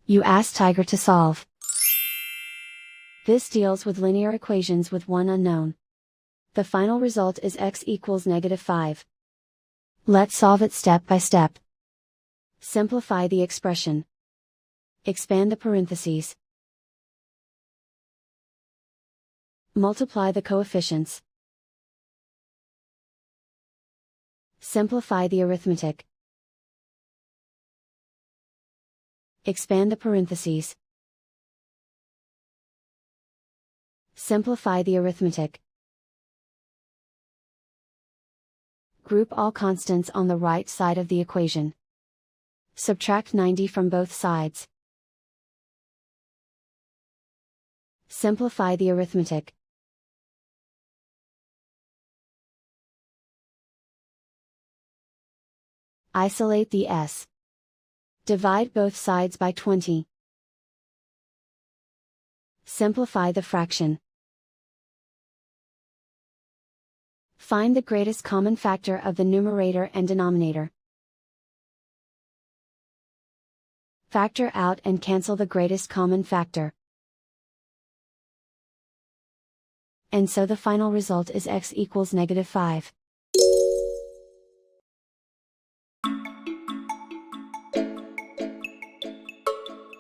You ask Tiger to solve. This deals with linear equations with one unknown. The final result is x equals -5. Let's solve it step by step. Simplify the expression. Expand the parentheses. Multiply the coefficients. Simplify the arithmetic. Expand the parentheses. Simplify the arithmetic. Group all constants on the right side of the equation. Subtract 90 from both sides. Simplify the arithmetic. Isolate the s. Divide both sides by 20. Simplify the fraction. Find the greatest common factor of the numerator and denominator. Factor out and cancel the greatest common factor. And so the final result is x equals -5.